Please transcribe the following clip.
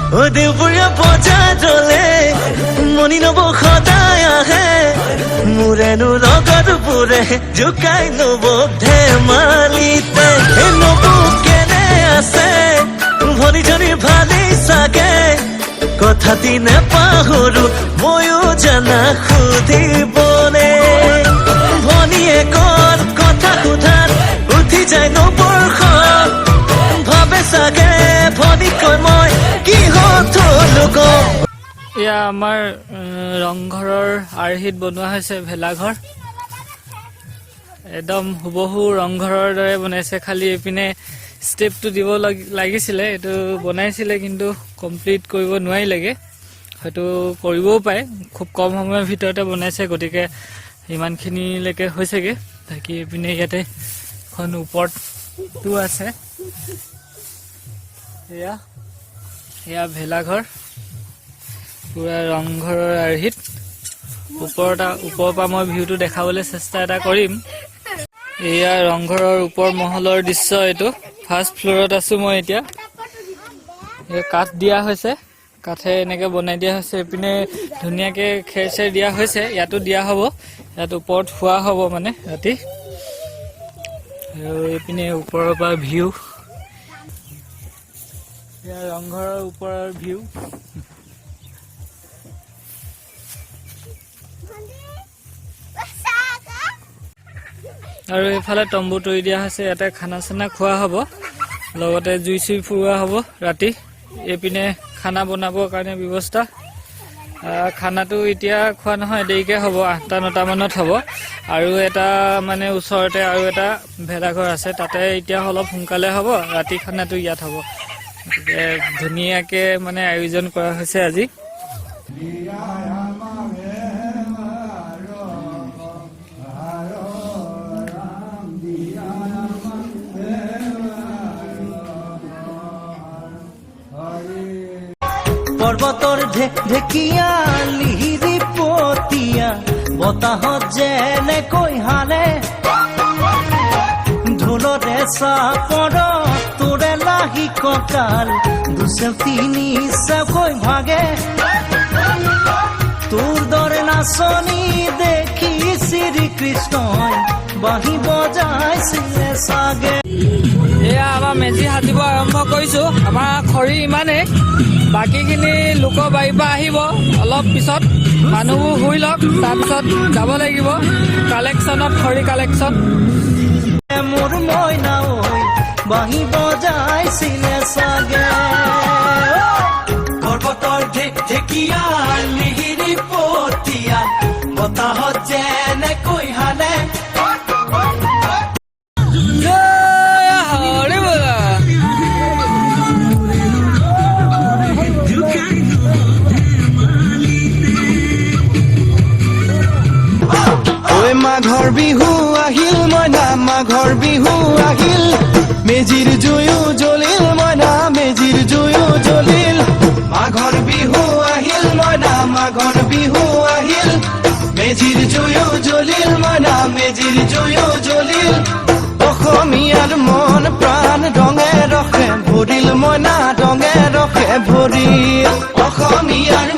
ও দেউপুৰীয়া বজাৰলে মনি নব সদায় আহে মোৰেনো লগত পুৰে জোকাই নব ধেমালিতে নবু কেনে আছে ভনীজনী ভালেই চাগে কথাটি নেপাহৰো ময়ো জানা সুধিবনে ভনীয়ে কল কথা সোধাত উঠি যায় নবৰ্ষ ভাবে চাগে ভনী কয় মই কিহত লোক এয়া আমাৰ ৰংঘৰৰ আৰ্হিত বনোৱা হৈছে ভেলাঘৰ একদম হুবহু ৰংঘৰৰ দৰে বনাইছে খালি এপিনে ষ্টেপটো দিব লাগিছিলে এইটো বনাইছিলে কিন্তু কমপ্লিট কৰিব নোৱাৰিলেগে হয়তো কৰিবও পাৰে খুব কম সময়ৰ ভিতৰতে বনাইছে গতিকে ইমানখিনিলৈকে হৈছেগে বাকী এপিনে ইয়াতে এখন ওপৰতো আছে এয়া ভেলাঘৰ পুৰা ৰংঘৰৰ আৰ্হিত ওপৰৰ পৰা মই ভিউটো দেখাবলৈ চেষ্টা এটা কৰিম এয়া ৰংঘৰৰ ওপৰ মহলৰ দৃশ্য এইটো ফাৰ্ষ্ট ফ্ল'ৰত আছো মই এতিয়া কাঠ দিয়া হৈছে কাঠে এনেকে বনাই দিয়া হৈছে এইপিনে ধুনীয়াকে খেৰ চেৰ দিয়া হৈছে ইয়াতো দিয়া হ'ব ইয়াত ওপৰত শোৱা হ'ব মানে ৰাতি আৰু এইপিনে ওপৰৰ পৰা ভিউ এয়া ৰংঘৰৰ ওপৰৰ ভিউ আৰু এইফালে তম্বু তৰি দিয়া হৈছে ইয়াতে খানা চানা খোৱা হ'ব লগতে জুই চুই ফুৰোৱা হ'ব ৰাতি এইপিনে খানা বনাবৰ কাৰণে ব্যৱস্থা খানাটো এতিয়া খোৱা নহয় দেৰিকে হ'ব 8-9টা মানত হ'ব আৰু এটা মানে ওচৰতে আৰু এটা ভেলাঘৰ আছে তাতে এতিয়া অলপ সোনকালে হ'ব ৰাতি খানাটো ইয়াত হ'ব গতিকে ধুনীয়াকে মানে আয়োজন কৰা হৈছে আজি পৰ্বতৰ ঢেকীয়া লিহিৰি পতীয়া বতাহত যেনেকৈ হালে ঢোলৰে চাপৰ তোৰে লাহি কঁকাল দুচেও তিনি চেওকৈ ভাগে তোৰ দৰে নাচনি দেখি শ্ৰীকৃষ্ণই বাঁহী বজাইছিলে চাগে এয়া আমাৰ মেজি সাজিব আৰম্ভ কৰিছো আমাৰ খৰি ইমানে বাকীখিনি লোক বাৰীৰ পৰা আহিব অলপ পিছত মানুহবোৰ শুই লওক তাৰপিছত যাব লাগিব কালেকশ্যনত খৰি কালেকশ্যন মোৰ মইনা ঐ বাঁহী বজাইছিলে চাগে পৰ্বতৰ ঢেকীয়া লিহিৰি পতীয়া বতাহত যেনেকৈ হালে মাঘৰ বিহু আহিল মইনা মাঘৰ বিহু আহিল মেজিৰ জুয়ো জ্বলিল মইনা মেজিৰ জুয়ো জ্বলিল মাঘৰ বিহু আহিল মইনা মাঘৰ বিহু আহিল মেজিৰ জুয়ো জ্বলিল মইনা মেজিৰ জুয়ো জ্বলিল অসমীয়াৰ মন প্ৰাণ ৰঙে ৰখে ভৰিল মইনা ৰঙে ৰখে ভৰিল অসমীয়াৰ